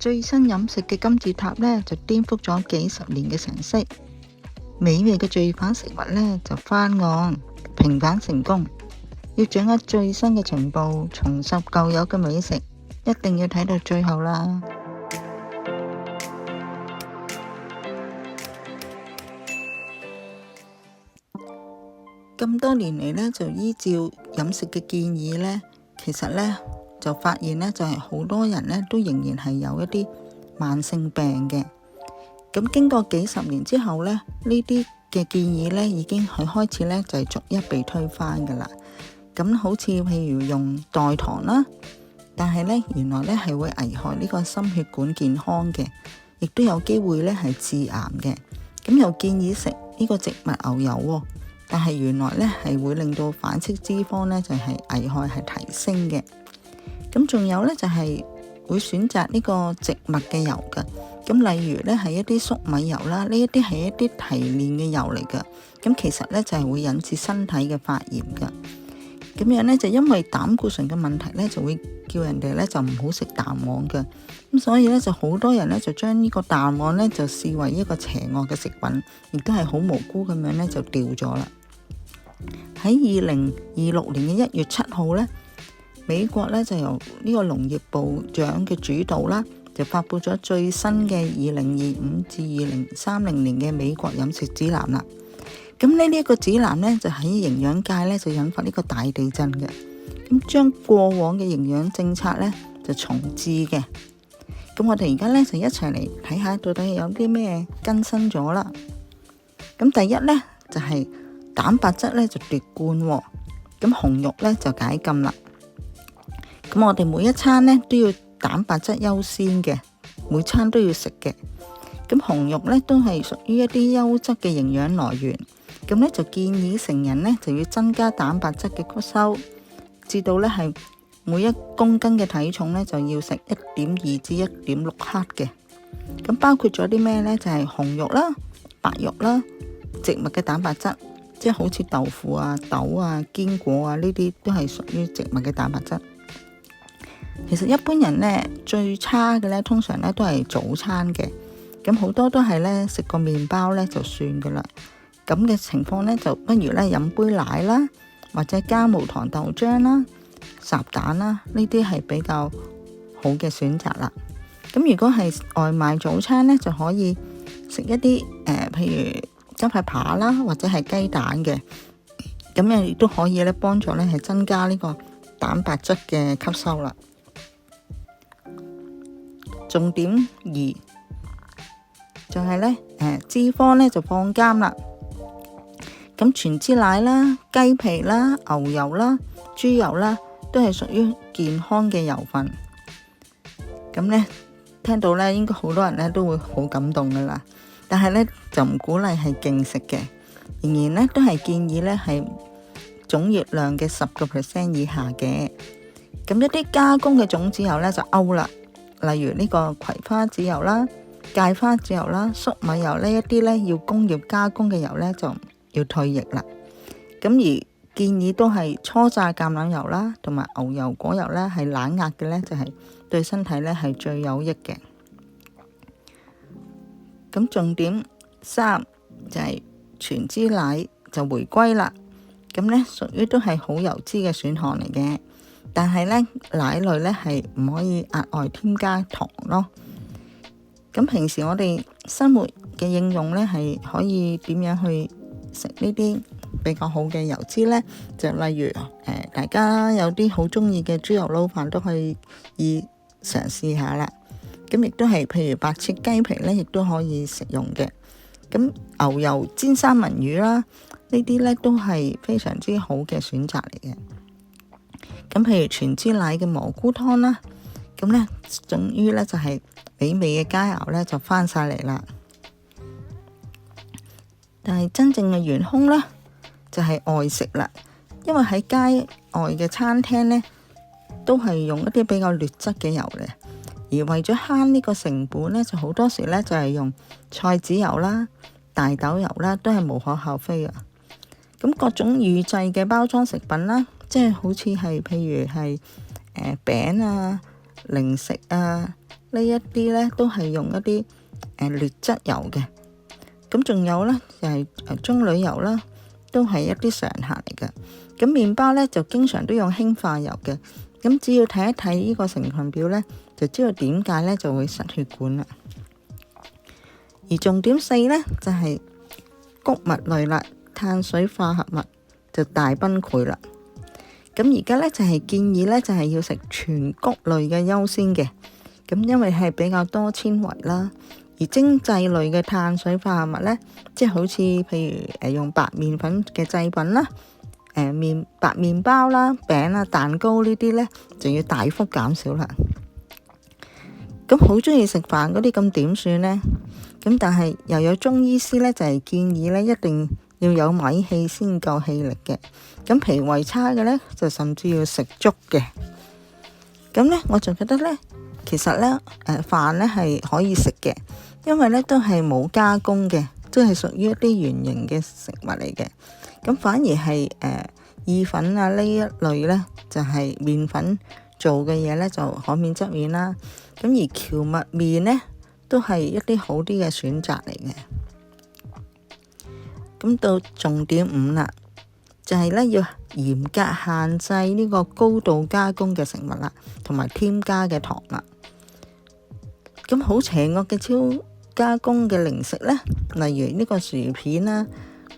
最新飲食嘅金字塔呢，就顛覆咗幾十年嘅常識，美味嘅罪犯食物呢，就翻案平反成功。要掌握最新嘅情報，重拾舊有嘅美食，一定要睇到最後啦。咁多年嚟呢，就依照飲食嘅建議呢，其實呢，就發現呢，就係好多人呢都仍然係有一啲慢性病嘅。咁經過幾十年之後呢，呢啲嘅建議呢已經係開始呢，就係逐一被推翻噶啦。咁好似譬如用代糖啦，但係呢，原來呢係會危害呢個心血管健康嘅，亦都有機會呢係致癌嘅。咁又建議食呢個植物牛油喎，但係原來呢係會令到反式脂肪呢就係危害係提升嘅。咁仲有呢，就係會選擇呢個植物嘅油㗎。咁例如呢係一啲粟米油啦，呢一啲係一啲提煉嘅油嚟㗎。咁其實呢就係會引致身體嘅發炎㗎。咁樣呢，就因為膽固醇嘅問題呢，就會叫人哋呢就唔好食蛋黃嘅。咁所以呢，就好多人呢就將呢個蛋黃呢就視為一個邪惡嘅食品，亦都係好無辜咁樣呢就掉咗啦。喺2026年嘅1月7號呢，美國呢就由呢個農業部長嘅主導啦，就發佈咗最新嘅2025至2030年嘅美國飲食指南啦。咁呢一個指南呢，就喺營養界呢，就引發呢個大地震嘅，咁將過往嘅營養政策呢，就重置嘅。咁我哋而家呢，就一齊嚟睇下到底有啲咩更新咗啦。咁第一呢，就係蛋白質呢，就奪冠喎，咁紅肉呢，就解禁啦。咁我哋每一餐呢，都要蛋白質優先嘅，每餐都要食嘅。咁紅肉呢，都係屬於一啲優質嘅營養來源。咁呢，就建議成人呢，就要增加蛋白質嘅吸收，至到呢係每1公斤嘅體重呢，就要食1.2至1.6克嘅。咁包括咗啲咩呢？就係紅肉啦、白肉啦、植物嘅蛋白質，即係好似豆腐啊、豆啊、堅果啊呢啲都係屬於植物嘅蛋白質。其實一般人呢，最差嘅呢，通常呢都係早餐嘅，咁好多都係呢食個麵包呢就算噶啦。咁嘅情況呢，就不如呢飲杯奶啦，或者加無糖豆漿啦、烚蛋啦，呢啲係比較好嘅選擇啦。咁如果係外賣早餐呢，就可以食一啲譬如雞塊扒啦，或者係雞蛋嘅，咁樣亦都可以呢幫助呢係增加呢個蛋白質嘅吸收啦。重點2就係呢脂肪呢就放監啦。咁全脂奶啦、雞皮啦、牛油啦、豬油啦，都係屬於健康嘅油分。咁呢，聽到呢，應該好多人呢都會好感動噶啦。但係呢，就唔鼓勵係勁食嘅，仍然呢，都係建議呢係總熱量嘅10% 以下嘅。咁一啲加工嘅種子油呢，就 out 啦，例如呢個葵花籽油啦、芥花籽油啦、粟米油呢一啲呢，要工業加工嘅油呢，就要退役啦。咁而建議都係初榨橄欖油啦，同埋牛油果油呢，係冷壓嘅呢，就係對身體呢係最有益嘅。咁重點3就係全脂奶就回歸啦。咁呢屬於都係好油脂嘅選項嚟嘅，但係呢奶類呢係唔可以額外添加糖咯。咁平時我哋生活嘅應用呢，係可以點樣去食呢啲比較好嘅油脂呢？就例如大家有啲好中意嘅豬油撈飯都可以嘗試下啦。咁亦都係譬如白切雞皮呢，亦都可以食用嘅。咁牛油煎三文魚啦，呢啲呢都係非常之好嘅選擇嚟嘅。咁譬如全脂奶嘅蘑菇湯啦，咁呢終於呢就係美味嘅佳肴呢就翻晒嚟啦。但係真正嘅元兇呢，就係外食啦，因為喺街外嘅餐廳呢，都係用一啲比較劣質嘅油嘅，而為咗慳呢個成本呢，就好多時呢就係用菜籽油啦、大豆油啦，都係無可厚非嘅。咁各種預製嘅包裝食品啦，即係好似係譬如係餅啊、零食啊，呢一啲咧都係用一啲劣質油嘅。咁仲有咧就係棕櫚油啦，都係一啲常客嚟嘅。咁麵包咧就經常都用氫化油嘅。咁只要睇一睇呢個成分表咧，就知道點解咧就會塞血管啦。而重點4咧就係穀物類啦，碳水化合物就大崩潰啦。咁而家咧就係建議咧就係要食全穀類嘅優先嘅。咁因為係比較多纖維啦。而精製類嘅碳水化合物咧，即係好似譬如用白麵粉嘅製品啦，白麵包啦、餅啦、蛋糕呢啲咧，就要大幅減少啦。咁好中意食飯嗰啲咁點算呢？咁但係又有中醫師咧就係建議咧一定要有米氣先夠氣力嘅。咁脾胃差嘅咧就甚至要食粥嘅。咁咧我就覺得咧，其實咧飯咧係可以食嘅，因為咧都係冇加工嘅，都係屬於一啲原形嘅食物嚟嘅。咁反而係意粉啊呢一類咧，就係麵粉做嘅嘢咧就可免則免啦。咁而蕎麥麵咧都係一啲好啲嘅選擇嚟嘅。咁到重點5啦，就係咧要嚴格限制呢個高度加工嘅食物啦，同埋添加嘅糖啦。咁好邪惡嘅超加工嘅零食呢，例如呢個薯片啦、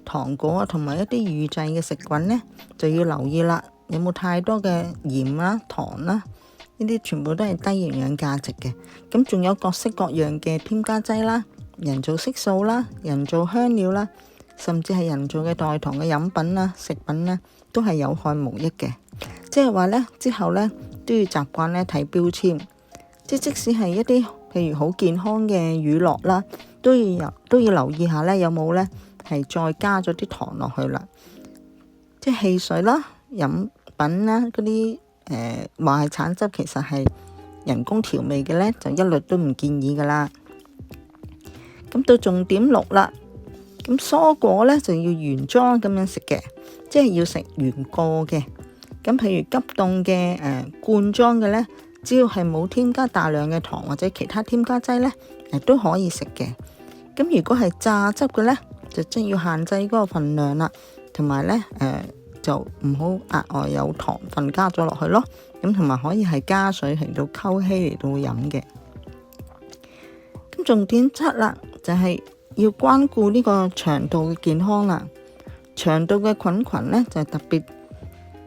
糖果啊，同埋一啲預製嘅食品呢，就要留意啦。有冇太多嘅鹽啦、糖啦？呢啲全部都係低營養價值嘅。咁仲有各式各樣嘅添加劑啦、人造色素啦、人造香料啦，甚至係人造嘅代糖嘅飲品啦、食品呢，都係有害無益嘅。即係話呢，之後呢，都要習慣呢睇標籤，即使係一啲譬如好健康嘅乳酪啦，都要留意下呢，有冇呢係再加咗啲糖落去啦。即係汽水啦、飲品啦嗰啲話係橙汁，其實係人工調味嘅呢，就一律都唔建議噶啦。咁到重點6啦，咁蔬果呢就要原裝咁樣食嘅，即係要食原個嘅。咁譬如急凍嘅罐裝嘅呢，只要係冇添加大量嘅糖或者其他添加劑呢，都可以食嘅。咁如果係榨汁嘅呢，就真要限制嗰個份量啦，同埋呢就唔好額外有糖分加咗落去咯。咁同埋可以係加水嚟到溝稀嚟到飲嘅。咁重點7啦，就係要關顧呢個腸道嘅健康啦。腸道嘅菌群呢，就特別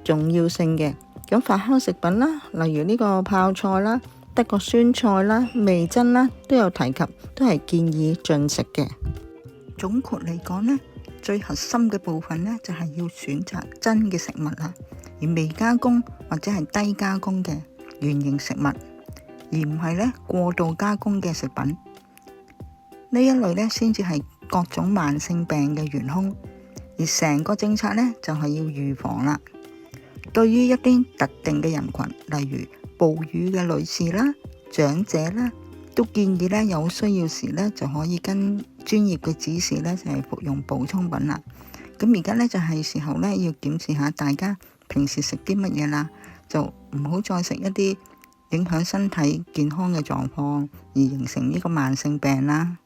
重要性嘅。咁發酵食品啦，例如呢個泡菜啦、德國酸菜啦、味噌啦，都有提及，都係建議進食嘅。總括嚟講呢，最核心嘅部分呢，就係要選擇真嘅食物啦，而未加工或者係低加工嘅原型食物，而唔係呢過度加工嘅食品。呢一類呢，先至係各種慢性病嘅元兇。而成個政策呢，就係要預防啦。對於一啲特定嘅人群，例如哺乳嘅女士啦、長者啦，都建議呢有需要時呢就可以跟專業嘅指示呢就係服用補充品啦。咁而家呢，就係時候呢要檢視下大家平時食啲乜嘢啦，就唔好再食一啲影響身體健康嘅狀況而形成呢個慢性病啦。